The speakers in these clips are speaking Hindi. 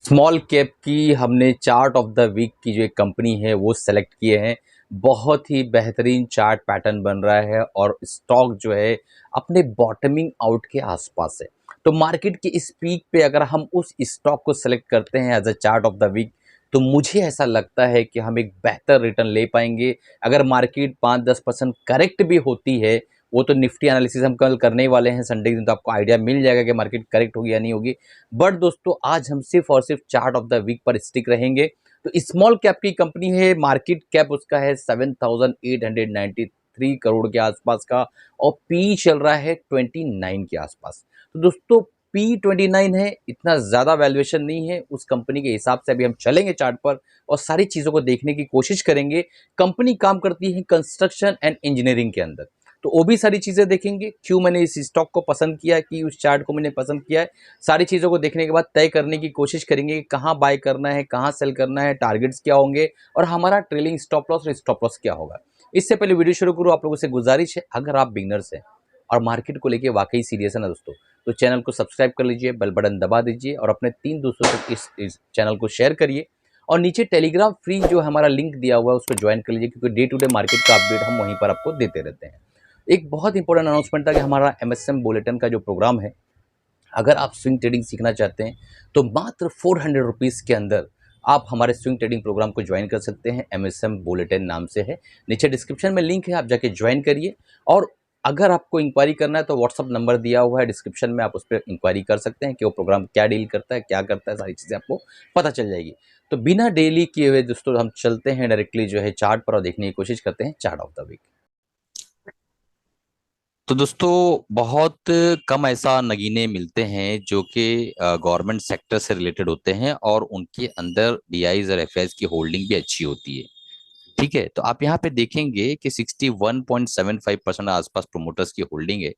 स्मॉल कैप की हमने चार्ट ऑफ द वीक की जो एक कंपनी है वो सेलेक्ट किए हैं। बहुत ही बेहतरीन चार्ट पैटर्न बन रहा है और स्टॉक जो है अपने बॉटमिंग आउट के आसपास है। तो मार्केट की इस पीक पे अगर हम उस स्टॉक को सेलेक्ट करते हैं as a chart of the week, तो मुझे ऐसा लगता है कि हम एक बेहतर रिटर्न ले पाएंगे। अगर मार्केट 5-10% करेक्ट भी होती है, वो तो निफ्टी एनालिसिस हम कल करने ही वाले हैं संडे के दिन, तो आपको आइडिया मिल जाएगा कि मार्केट करेक्ट होगी या नहीं होगी। बट दोस्तों, आज हम सिर्फ और सिर्फ चार्ट ऑफ द वीक पर स्टिक रहेंगे। तो स्मॉल कैप की कंपनी है, मार्केट कैप उसका है 7,893 करोड़ के आसपास का, और पी चल रहा है 29 के आसपास। तो दोस्तों, पी 29 है, इतना ज़्यादा वैल्यूएशन नहीं है उस कंपनी के हिसाब से। अभी हम चलेंगे चार्ट पर और सारी चीज़ों को देखने की कोशिश करेंगे। कंपनी काम करती है कंस्ट्रक्शन एंड इंजीनियरिंग के अंदर, तो वो भी सारी चीज़ें देखेंगे। क्यों मैंने इस स्टॉक को पसंद किया, कि उस चार्ट को मैंने पसंद किया है, सारी चीज़ों को देखने के बाद तय करने की कोशिश करेंगे कि कहाँ बाय करना है, कहाँ सेल करना है, टारगेट्स क्या होंगे और हमारा ट्रेलिंग स्टॉप लॉस और स्टॉप लॉस क्या होगा। इससे पहले वीडियो शुरू करूँ, आप लोगों से गुजारिश है, अगर आप बिगनर्स हैं और मार्केट को लेके वाकई सीरियस है ना दोस्तों, तो चैनल को सब्सक्राइब कर लीजिए, बेल बटन दबा दीजिए और अपने 3 दोस्तों तक इस चैनल को शेयर करिए। और नीचे टेलीग्राम फ्री जो हमारा लिंक दिया हुआ है उसको ज्वाइन कर लीजिए, क्योंकि डे टू डे मार्केट का अपडेट हम वहीं पर आपको देते रहते हैं। एक बहुत इंपॉर्टेंट अनाउंसमेंट था कि हमारा एमएसएम बुलेटिन का जो प्रोग्राम है, अगर आप स्विंग ट्रेडिंग सीखना चाहते हैं तो मात्र 400 रुपीज़ के अंदर आप हमारे स्विंग ट्रेडिंग प्रोग्राम को ज्वाइन कर सकते हैं। एमएसएम बुलेटिन नाम से है, नीचे डिस्क्रिप्शन में लिंक है, आप जाके ज्वाइन करिए। और अगर आपको इंक्वायरी करना है तो व्हाट्सअप नंबर दिया हुआ है डिस्क्रिप्शन में, आप उस पर इंक्वायरी कर सकते हैं कि वो प्रोग्राम क्या डील करता है, क्या करता है, सारी चीज़ें आपको पता चल जाएगी। तो बिना डेली किए हुए दोस्तों, हम चलते हैं डायरेक्टली जो है चार्ट पर और देखने की कोशिश करते हैं चार्ट ऑफ द वीक। तो दोस्तों, बहुत कम ऐसा नगीने मिलते हैं जो कि गवर्नमेंट सेक्टर से रिलेटेड होते हैं और उनके अंदर डीआईज और एफआईज की होल्डिंग भी अच्छी होती है। ठीक है, तो आप यहाँ पे देखेंगे कि 61.75% आसपास प्रोमोटर्स की होल्डिंग है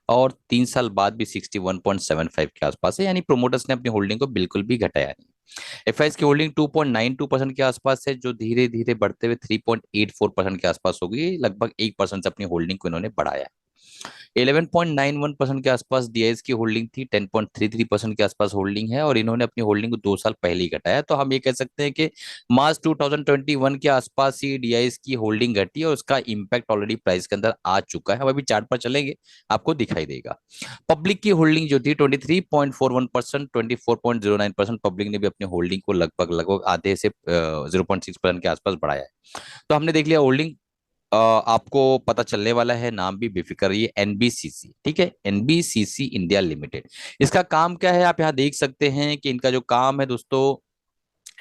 और 3 साल बाद भी 61.75 के आसपास है, यानी प्रोमोटर्स ने अपनी होल्डिंग को बिल्कुल भी घटाया नहीं। एफआईज की होल्डिंग 2.92% के आसपास है, जो धीरे धीरे बढ़ते हुए 3.84% के आसपास होगी। लगभग 1% से अपनी होल्डिंग को इन्होंने बढ़ाया। 11.91% के आसपास डीआईएस की होल्डिंग थी, 10.33% के आसपास होल्डिंग है और इन्होंने अपनी होल्डिंग को 2 साल पहले ही घटाया। तो हम ये कह सकते हैं कि मार्च 2021 के आसपास ही डीआईएस की होल्डिंग घटी और उसका इम्पैक्ट ऑलरेडी प्राइस के अंदर आ चुका है। हम अभी चार्ट पर चलेंगे, आपको दिखाई देगा। पब्लिक की होल्डिंग जो थी 23.41%, 24.09% पब्लिक ने भी अपनी होल्डिंग को लगभग लगभग आधे से 0.6% के आसपास बढ़ाया है। तो हमने देख लिया होल्डिंग। आपको पता चलने वाला है, नाम भी बेफिक्र रहिए, एनबीसीसी। ठीक है, एनबीसीसी इंडिया लिमिटेड। इसका काम क्या है आप यहाँ देख सकते हैं कि इनका जो काम है दोस्तों,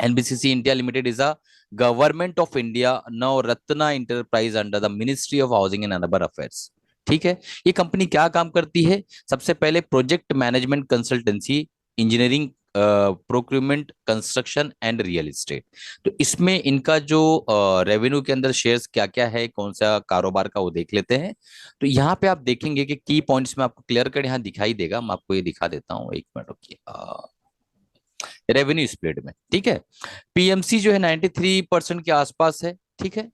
NBCC India limited is a government of India Navratna enterprise under the ministry of housing and urban affairs. ठीक है, ये कंपनी क्या काम करती है? सबसे पहले project management consultancy, engineering, procurement, construction and real estate. तो इसमें इनका जो रेवेन्यू के अंदर शेयर्स क्या क्या है, कौन सा कारोबार का, वो देख लेते हैं। तो यहाँ पे आप देखेंगे कि की पॉइंट्स में आपको क्लियर कट यहाँ दिखाई देगा। मैं आपको ये दिखा देता हूँ, एक मिनट रुकिए। रेवेन्यू स्प्लिट में, ठीक है, पीएमसी जो है 93% के आसपास है। ठीक है,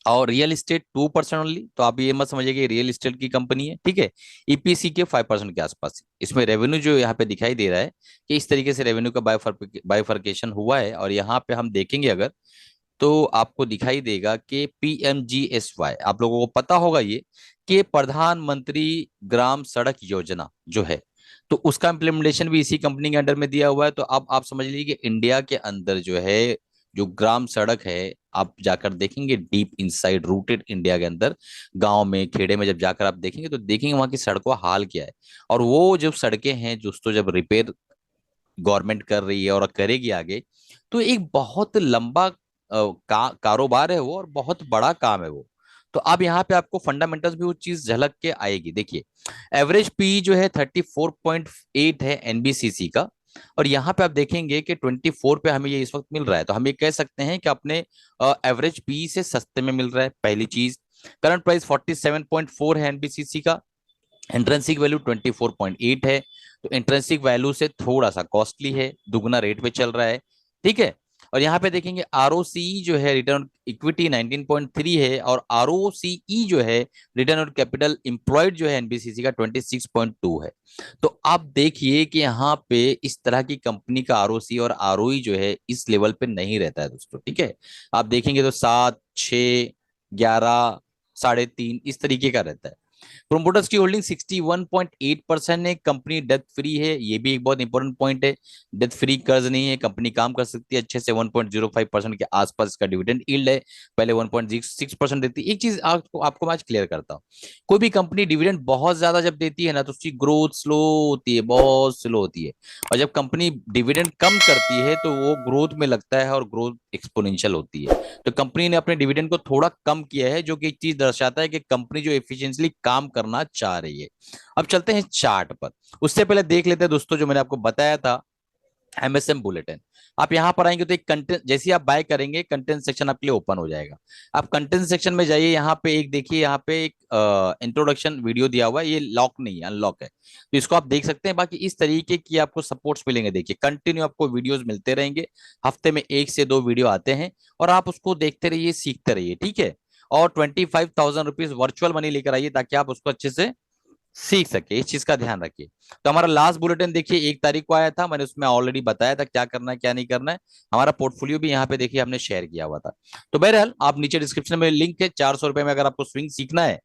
और रियल एस्टेट 2% ओनली। तो आप ये मत समझिए कि रियल एस्टेट की कंपनी है। ठीक है, ईपीसी के 5% के आसपास। इसमें रेवेन्यू जो यहाँ पे दिखाई दे रहा है कि इस तरीके से रेवेन्यू का बायोफर्केशन हुआ है। और यहाँ पे हम देखेंगे अगर, तो आपको दिखाई देगा कि पीएमजीएसवाई, आप लोगों को पता होगा ये, कि प्रधानमंत्री ग्राम सड़क योजना जो है, तो उसका इम्प्लीमेंटेशन भी इसी कंपनी के अंडर में दिया हुआ है। तो अब आप समझ लीजिए कि इंडिया के अंदर जो है, जो ग्राम सड़क है, आप जाकर देखेंगे डीप इनसाइड रूटेड इंडिया के अंदर, गांव में, खेड़े में जब जाकर आप देखेंगे तो देखेंगे वहां की सड़कों का हाल क्या है। और वो जब सड़कें हैं दोस्तों, जब रिपेयर गवर्नमेंट कर रही है और करेगी आगे, तो एक बहुत लंबा कारोबार है वो और बहुत बड़ा काम है वो। तो अब यहाँ पे आपको फंडामेंटल्स भी वो चीज झलक के आएगी। देखिए, एवरेज पी जो है 34.8 है एनबीसीसी का, और यहाँ पे आप देखेंगे कि 24 पे हमें ये इस वक्त मिल रहा है। तो हम ये कह सकते हैं कि अपने एवरेज पी से सस्ते में मिल रहा है, पहली चीज। करंट प्राइस 47.4 है एनबीसीसी का। इंट्रेंसिक वैल्यू 24.8 है, तो इंट्रेंसिक वैल्यू से थोड़ा सा कॉस्टली है, दुगना रेट पे चल रहा है। ठीक है, और यहाँ पे देखेंगे आरओसीई जो है रिटर्न ऑन इक्विटी 19.3 है, और आरओसीई जो है रिटर्न ऑन कैपिटल एम्प्लॉयड जो है एनबीसीसी का 26.2 है। तो आप देखिए कि यहाँ पे इस तरह की कंपनी का आरओसी और आरओई जो है इस लेवल पे नहीं रहता है दोस्तों, ठीक है। आप देखेंगे तो 7, 6, 11, 3.5 इस तरीके का रहता है। प्रोमोटर्स की होल्डिंग 61.8% है। कंपनी डेथ फ्री है, ये भी एक बहुत इंपॉर्टेंट पॉइंट है। डेथ फ्री कर्ज नहीं है, कंपनी काम कर सकती है अच्छे से। 1.05% के आसपास इसका डिविडेंड यील्ड है, पहले 1.6% देती है। एक चीज आपको मैं आज क्लियर करता हूँ, कोई भी कंपनी डिविडेंड बहुत ज्यादा जब देती है ना तो उसकी ग्रोथ स्लो होती है, बहुत स्लो होती है। और जब कंपनी डिविडेंड कम करती है तो वो ग्रोथ में लगता है और ग्रोथ एक्सपोनेंशियल होती है। तो कंपनी ने अपने डिविडेंड को थोड़ा कम किया है, जो कि एक चीज दर्शाता है कि कंपनी जो एफिशिएंटली काम करना चाह रही है। अब चलते हैं चार्ट पर। उससे पहले देख लेते हैं दोस्तों जो मैंने आपको बताया था, एमएसएम बुलेटिन। आप यहां पर आएंगे तो एक कंटेंट, जैसे आप बाय करेंगे कंटेंट सेक्शन आपके लिए ओपन हो जाएगा। आप कंटेंट सेक्शन में जाइए, यहाँ पे एक देखिए, यहाँ पे एक इंट्रोडक्शन वीडियो दिया हुआ है, ये लॉक नहीं है, अनलॉक है, तो इसको आप देख सकते हैं। बाकी इस तरीके की आपको सपोर्ट्स मिलेंगे, देखिए कंटिन्यू आपको वीडियोस मिलते रहेंगे, हफ्ते में 1 से 2 वीडियो आते हैं, और आप उसको देखते रहिए, सीखते रहिए, ठीक है। और 25,000 रुपीज वर्चुअल मनी लेकर आइए ताकि आप उसको अच्छे से सीख सके, इस चीज का ध्यान रखिए। तो हमारा लास्ट बुलेटिन देखिए 1 तारीख को आया था, मैंने उसमें ऑलरेडी बताया था क्या करना है क्या नहीं करना है। हमारा पोर्टफोलियो भी यहाँ पे देखिए हमने शेयर किया हुआ था। तो बहरहाल आप नीचे डिस्क्रिप्शन में लिंक है, 400 रुपए में अगर आपको स्विंग सीखना है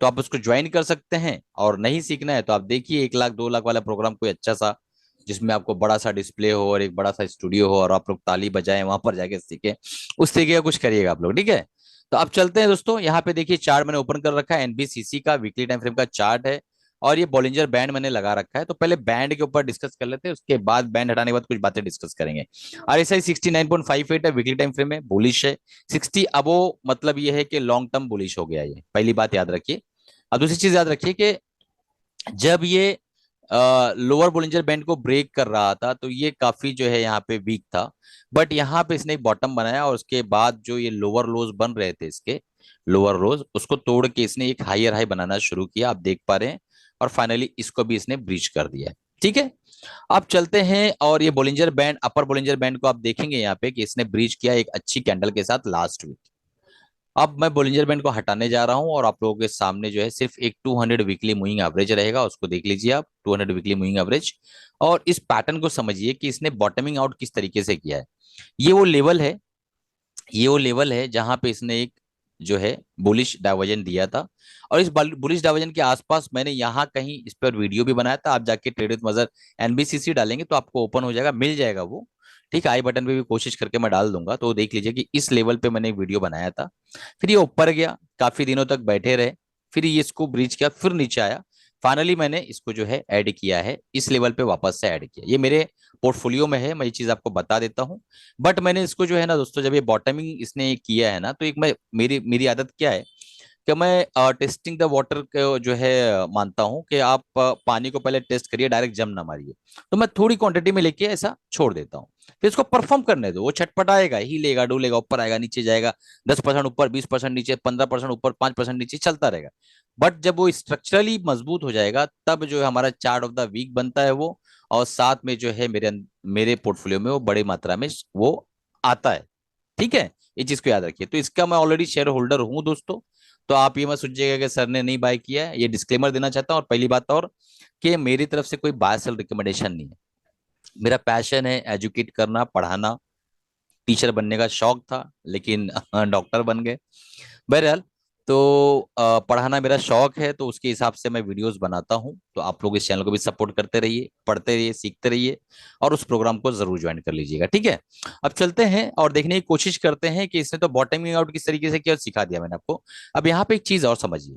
तो आप उसको ज्वाइन कर सकते हैं, और नहीं सीखना है तो आप देखिए 1 लाख 2 लाख वाला प्रोग्राम कोई अच्छा सा, जिसमें आपको बड़ा सा डिस्प्ले हो और एक बड़ा सा स्टूडियो हो और आप लोग ताली बजाएं, वहां पर जाके सीखे, उस तरीके का कुछ करिएगा आप लोग, ठीक है। तो अब चलते हैं दोस्तों, यहाँ पे देखिए चार्ट मैंने ओपन कर रखा है, एनबीसीसी का वीकली टाइम फ्रेम का चार्ट है, और ये बॉलिंजर बैंड मैंने लगा रखा है। तो पहले बैंड के ऊपर डिस्कस कर लेते हैं, उसके बाद बैंड हटाने के बाद कुछ बातें डिस्कस करेंगे। आरएसआई 69.58 है, वीकली टाइम फ्रेम में बुलिश है। 60 अबो मतलब ये है कि लॉन्ग टर्म बुलिश हो गया, ये पहली बात याद रखिए। अब दूसरी चीज याद रखिए कि जब ये लोअर बोलिंजर बैंड को ब्रेक कर रहा था तो ये काफी जो है यहाँ पे वीक था, बट यहाँ पे इसने एक बॉटम बनाया, और उसके बाद जो ये लोअर लोज बन रहे थे इसके, लोअर लोज उसको तोड़ के इसने एक हायर हाई बनाना शुरू किया, आप देख पा रहे हैं, और फाइनली इसको भी इसने ब्रीच कर दिया है, ठीक है। अब चलते हैं, और ये बोलिंजर बैंड, अपर बोलिंजर बैंड को आप देखेंगे यहाँ पे कि इसने ब्रीच किया एक अच्छी कैंडल के साथ लास्ट वीक। अब मैं बोलिंजर बैंड को हटाने जा रहा हूं, और आप लोगों के सामने जो है सिर्फ एक 200 वीकली मूविंग एवरेज रहेगा, उसको देख लीजिए आप, 200 वीकली मूविंग एवरेज। और इस पैटर्न को समझिए कि इसने बॉटमिंग आउट किस तरीके से किया है। ये वो लेवल है, ये वो लेवल है जहां पे इसने एक जो है बुलिश डाइवर्जन दिया था, और इस बुलिश डाइवर्जन के आसपास मैंने यहाँ कहीं इस पर वीडियो भी बनाया था। आप जाके ट्रेड विद मजर एनबीसीसी डालेंगे तो आपको ओपन हो जाएगा, मिल जाएगा वो, ठीक है। आई बटन पे भी कोशिश करके मैं डाल दूंगा, तो देख लीजिए कि इस लेवल पे मैंने एक वीडियो बनाया था। फिर ये ऊपर गया, काफी दिनों तक बैठे रहे, फिर ये इसको ब्रीच किया, फिर नीचे आया, फाइनली मैंने इसको जो है ऐड किया है, इस लेवल पे वापस से ऐड किया। ये मेरे पोर्टफोलियो में है, मैं ये चीज आपको बता देता हूँ। बट मैंने इसको जो है ना दोस्तों, जब ये बॉटमिंग इसने किया है ना, तो एक मैं मेरी मेरी आदत क्या है कि मैं टेस्टिंग द वाटर को जो है मानता हूं कि आप पानी को पहले टेस्ट करिए, डायरेक्ट जम ना मारिए। तो मैं थोड़ी क्वांटिटी में लेके ऐसा छोड़ देता हूँ, फिर इसको परफॉर्म करने दो, वो छटपटाएगा, ही लेगा डूलेगा, ऊपर आएगा नीचे जाएगा, 10% ऊपर, 20% नीचे, 15% ऊपर, 5% नीचे, चलता रहेगा। बट जब वो स्ट्रक्चरली मजबूत हो जाएगा तब जो है हमारा चार्ट ऑफ द वीक बनता है वो, और साथ में जो है मेरे पोर्टफोलियो में वो बड़ी मात्रा में वो आता है, ठीक है। ये चीज को याद रखिए। तो इसका मैं ऑलरेडी शेयर होल्डर हूं दोस्तों, तो आप ये मत सोचिएगा कि सर ने नहीं बाय किया है, ये डिस्क्लेमर देना चाहता हूं। और पहली बात और कि मेरी तरफ से कोई बाय सेल रिकमेंडेशन नहीं है, मेरा पैशन है एजुकेट करना, पढ़ाना, टीचर बनने का शौक था लेकिन डॉक्टर बन गए। बहरहाल, तो पढ़ाना मेरा शौक है, तो उसके हिसाब से मैं वीडियोस बनाता हूं। तो आप लोग इस चैनल को भी सपोर्ट करते रहिए, पढ़ते रहिए, सीखते रहिए, और उस प्रोग्राम को जरूर ज्वाइन कर लीजिएगा, ठीक है। अब चलते हैं और देखने की कोशिश करते हैं कि इसने तो बॉटमिंग आउट किस तरीके से किया, सिखा दिया मैंने आपको। अब यहाँ पे एक चीज और समझिए,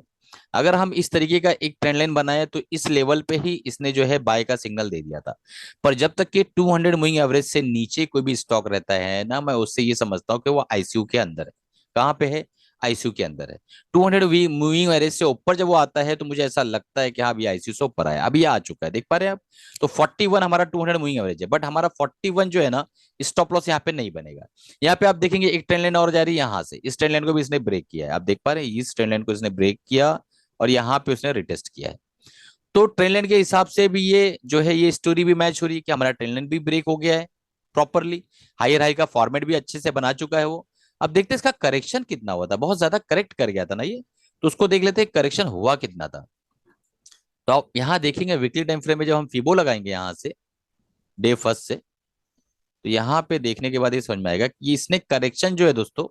अगर हम इस तरीके का एक ट्रेंड लाइन बनाए तो इस लेवल पे ही इसने जो है बाय का सिग्नल दे दिया था। पर जब तक कि 200 मूविंग एवरेज से नीचे कोई भी स्टॉक रहता है ना, मैं उससे ये समझता हूँ कि वो आईसीयू के अंदर है। कहाँ पे है? आईसीयू के अंदर है। 200 मूविंग एवरेज से ऊपर जब वो आता है तो मुझे ऐसा लगता है कि हाँ अभी आईसीयू से ऊपर आया, अभी आ चुका है, देख पा रहे हैं आप। तो 41 हमारा 200 मूविंग एवरेज है, बट हमारा 41 जो है ना, स्टॉप लॉस यहाँ पे नहीं बनेगा। यहाँ पे आप देखेंगे एक ट्रेंड लाइन और जा रही है यहाँ से, इस ट्रेंड लाइन को भी इसने ब्रेक किया है, आप देख पा रहे हैं, इस ट्रेंड लाइन को इसने ब्रेक किया और यहाँ पे उसने रिटेस्ट किया है। तो ट्रेंड लाइन के हिसाब से भी ये जो है ये स्टोरी भी मैच हो रही है कि हमारा ट्रेंड लाइन भी ब्रेक हो गया है, प्रॉपरली, हायर हाई का फॉर्मेट भी अच्छे से बना चुका है वो। अब देखते हैं इसका करेक्शन कितना हुआ था, बहुत ज्यादा करेक्ट कर गया था ना ये, तो उसको देख लेते हैं करेक्शन हुआ कितना था। तो आप यहाँ देखेंगे वीकली टाइम फ्रेम में जब हम फीबो लगाएंगे यहाँ से डे फर्स्ट से, तो यहाँ पे देखने के बाद ये समझ में आएगा कि इसने करेक्शन जो है दोस्तों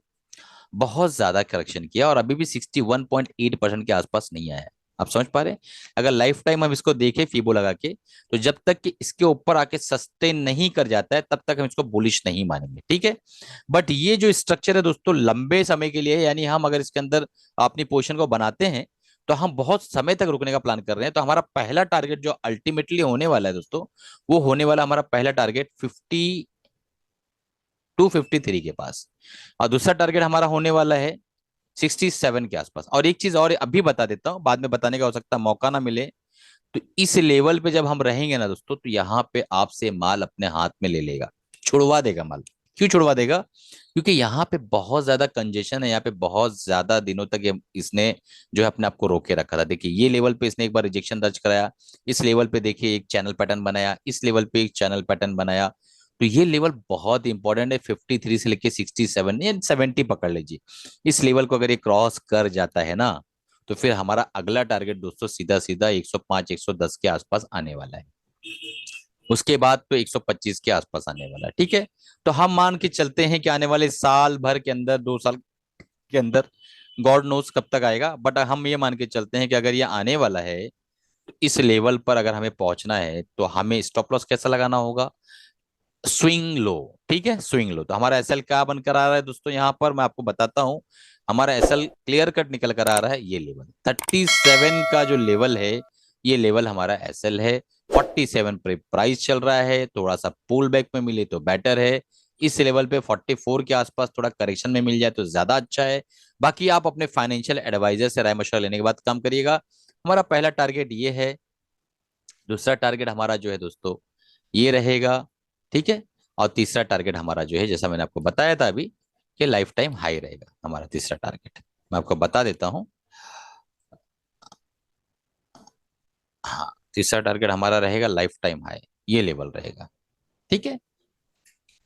बहुत ज्यादा करेक्शन किया और अभी भी 61.8% के आसपास नहीं आया है। आप समझ पा रहे हैं? अगर लाइफ टाइम हम इसको देखें फीबो लगा के, तो जब तक कि इसके ऊपर आके सस्टेन नहीं कर जाता है तब तक हम इसको बुलिश नहीं मानेंगे, ठीक है। बट ये जो स्ट्रक्चर है दोस्तों लंबे समय के लिए है, यानी हम अगर इसके अंदर अपनी पोजीशन को बनाते हैं तो हम बहुत समय तक रुकने का प्लान कर रहे हैं। तो हमारा पहला टारगेट जो अल्टीमेटली होने वाला है दोस्तों, वो होने वाला हमारा पहला टारगेट 253 के पास, और दूसरा टारगेट हमारा होने वाला है 67 के आसपास। और एक चीज और अभी बता देता हूं, बाद में बताने का हो सकता है मौका ना मिले, तो इस लेवल पे जब हम रहेंगे ना दोस्तों, तो यहाँ पे आपसे माल अपने हाथ में ले लेगा, छुड़वा देगा माल। क्यों छुड़वा देगा? क्योंकि यहाँ पे बहुत ज्यादा कंजेशन है, यहाँ पे बहुत ज्यादा दिनों तक इसने जो है अपने आप को रोके रखा था। देखिए ये लेवल पे इसने एक बार रिजेक्शन दर्ज कराया, इस लेवल पे देखिए एक चैनल पैटर्न बनाया, इस लेवल पे एक चैनल पैटर्न बनाया। तो ये लेवल बहुत इंपॉर्टेंट है, 53 से लेके 67 या 70 पकड़ लीजिए। इस लेवल को अगर ये क्रॉस कर जाता है ना, तो फिर हमारा अगला टारगेट दोस्तों सीधा सीधा 105 110 के आसपास आने वाला है। उसके बाद तो 125 के आसपास आने वाला है, ठीक है। तो हम मान के चलते हैं कि आने वाले साल भर के अंदर, 2 साल के अंदर, गॉड नोस कब तक आएगा, बट हम ये मान के चलते हैं कि अगर ये आने वाला है तो इस लेवल पर अगर हमें पहुंचना है तो हमें स्टॉप लॉस कैसा लगाना होगा? स्विंग लो, ठीक है, स्विंग लो। तो हमारा एसएल क्या बनकर आ रहा है दोस्तों, यहां पर मैं आपको बताता हूं। हमारा एसएल क्लियर कट निकल कर आ रहा है, ये लेवल 37 का जो लेवल है, ये लेवल हमारा एसएल है। 47 पे प्राइस चल रहा है, थोड़ा सा पुल बैक में मिले तो बेटर है। इस लेवल पे 44 के आसपास थोड़ा करेक्शन में मिल जाए तो ज्यादा अच्छा है। बाकी आप अपने फाइनेंशियल एडवाइजर से राय मशवरा लेने के बाद काम करिएगा। हमारा पहला टारगेट ये है, दूसरा टारगेट हमारा जो है दोस्तों ये रहेगा, ठीक है। और तीसरा टारगेट हमारा जो है, जैसा मैंने आपको बताया था अभी, कि लाइफ टाइम हाई रहेगा हमारा तीसरा टारगेट। मैं आपको बता देता हूं। हाँ, तीसरा टारगेट हमारा रहेगा लाइफ टाइम हाई, ये लेवल रहेगा, ठीक है,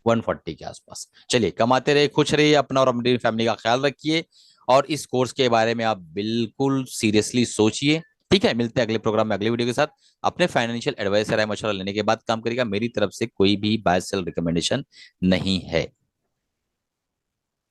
140 के आसपास। चलिए, कमाते रहिए, खुश रहिए, अपना और अपनी फैमिली का ख्याल रखिए, और इस कोर्स के बारे में आप बिल्कुल सीरियसली सोचिए, ठीक है। मिलते हैं अगले प्रोग्राम में अगली वीडियो के साथ। अपने फाइनेंशियल एडवाइस राय मशवरा लेने के बाद काम करिएगा। मेरी तरफ से कोई भी बाय सेल रिकमेंडेशन नहीं है।